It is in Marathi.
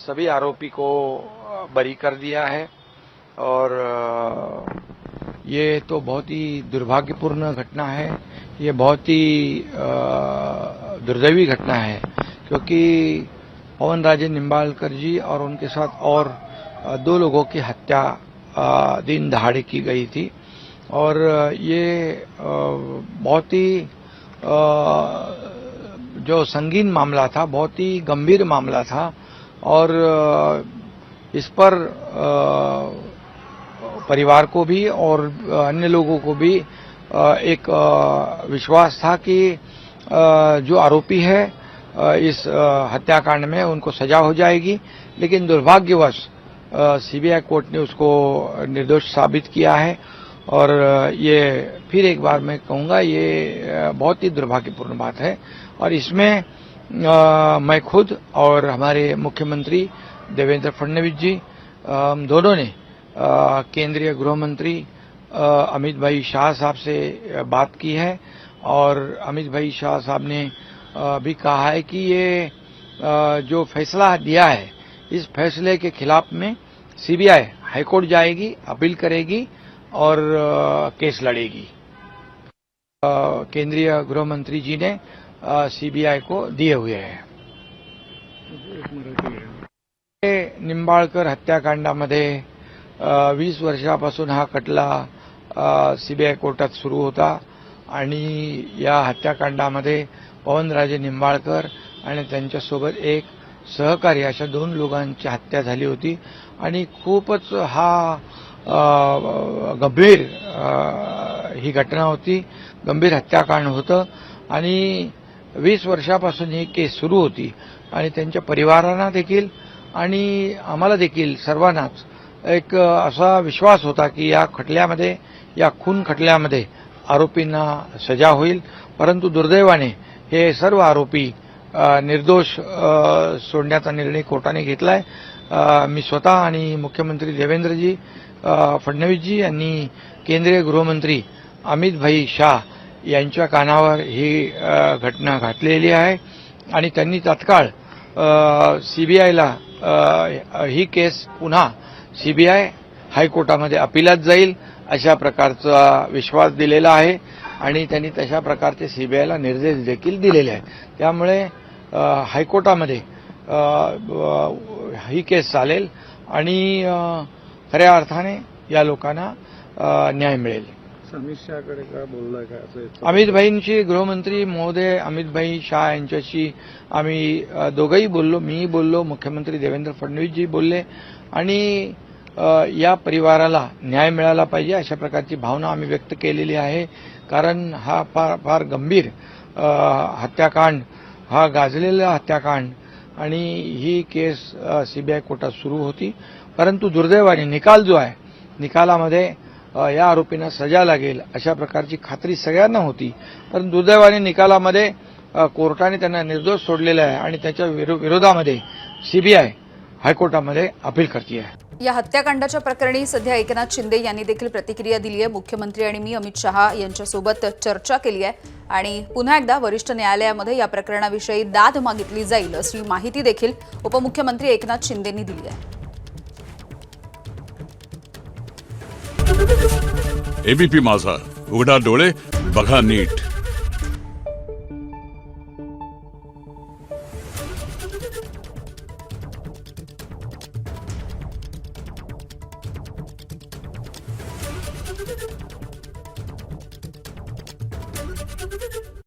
सभी आरोपी को बरी कर दिया है और ये तो बहुत ही दुर्भाग्यपूर्ण घटना है। ये बहुत ही दुर्दैवी घटना है क्योंकि पवन राजे निंबाळकर जी और उनके साथ और 2 लोगों की हत्या दिन दहाड़े की गई थी और ये बहुत ही जो संगीन मामला था, बहुत ही गंभीर मामला था और इस पर परिवार को भी और अन्य लोगों को भी एक विश्वास था कि जो आरोपी है इस हत्याकांड में उनको सजा हो जाएगी, लेकिन दुर्भाग्यवश सीबीआई कोर्ट ने उसको निर्दोष साबित किया है और ये फिर एक बार मैं कहूंगा ये बहुत ही दुर्भाग्यपूर्ण बात है। और इसमें मैं खुद और हमारे मुख्यमंत्री देवेंद्र फडणवीस जी हम दोनों ने केंद्रीय गृह मंत्री अमित भाई शाह साहब से बात की है और अमित भाई शाह साहब ने भी कहा है कि ये जो फैसला दिया है इस फैसले के खिलाफ में सीबीआई हाईकोर्ट जाएगी, अपील करेगी और केस लड़ेगी। केंद्रीय गृह मंत्री जी ने सीबीआई को दिए हुए हैं। निंबाळकर हत्याकांडामध्ये 20 वर्षापासून हा खटला सीबीआय कोर्टात सुरू होता आणि या हत्याकांडामध्ये पवनराजे निंबाळकर आणि त्यांच्यासोबत एक सहकारी अशा 2 लोकांची हत्या झाली होती आणि खूपच हा गंभीर ही घटना होती, गंभीर हत्याकांड होतं आणि 20 वर्षापासून ही केस सुरू होती आणि त्यांच्या परिवारांना देखील आणि आम्हाला देखील सर्वांनाच एक असा विश्वास होता की या खटल्यामध्ये, या खून खटल्यामध्ये आरोपींना सजा होईल, परंतु दुर्दैवाने हे सर्व आरोपी निर्दोष सोडण्याचा निर्णय कोर्टाने घेतलाय। मी स्वतः आणि मुख्यमंत्री देवेंद्रजी फडणवीसजी यांनी केंद्रीय गृहमंत्री अमित भाई शाह यांच्या कानावर ही घटना घातलेली आहे आणि त्यांनी तात्काळ सीबीआयला ही केस पुन्हा सीबीआय हायकोर्टामध्ये अपीलात जाईल अशा प्रकारचा विश्वास दिलेला आहे आणि त्यांनी तशा प्रकारचे सीबीआयला निर्देश देखील दिलेले आहेत। त्यामुळे हायकोर्टामध्ये ही केस चालेल आणि खऱ्या अर्थाने या लोकांना न्याय मिळेल। अमित शहाकडे का बोललाय का असं? अमित भाईंची गृहमंत्री महोदय अमित भाई शाह यांच्याशी आम्ही दोघंही बोललो, मी बोललो, मुख्यमंत्री देवेंद्र फडणवीसजी बोलले आणि या परिवाराला न्याय मिळाला पाहिजे अशा प्रकारची भावना आम्ही व्यक्त केलेली आहे। कारण हा फार गंभीर हत्याकांड, हा गाजलेला हत्याकांड आणि ही केस सीबीआय कोर्टात सुरू होती, परंतु दुर्दैवाने निकाल जो आहे निकालामध्ये या आरोपींना सजा लागेल अशा प्रकारची खात्री सगळ्यांना होती, पण दुर्दैवाने निकालामध्ये कोर्टाने त्यांना निर्दोष सोडलेलं आहे आणि त्याच्या विरोधामध्ये सीबीआय हायकोर्टामध्ये अपील करते आहे। या हत्याकांडाच्या प्रकरणी सध्या एकनाथ शिंदे यांनी देखील प्रतिक्रिया दिली आहे। मुख्यमंत्री आणि मी अमित शहा यांच्यासोबत चर्चा केली आहे आणि पुन्हा एकदा वरिष्ठ न्यायालयामध्ये या प्रकरणाविषयी दाद मागितली जाईल अशी माहिती देखील उपमुख्यमंत्री एकनाथ शिंदेंनी दिली आहे। एबीपी माझा, उघडा डोळे बघा नीट। Thank you.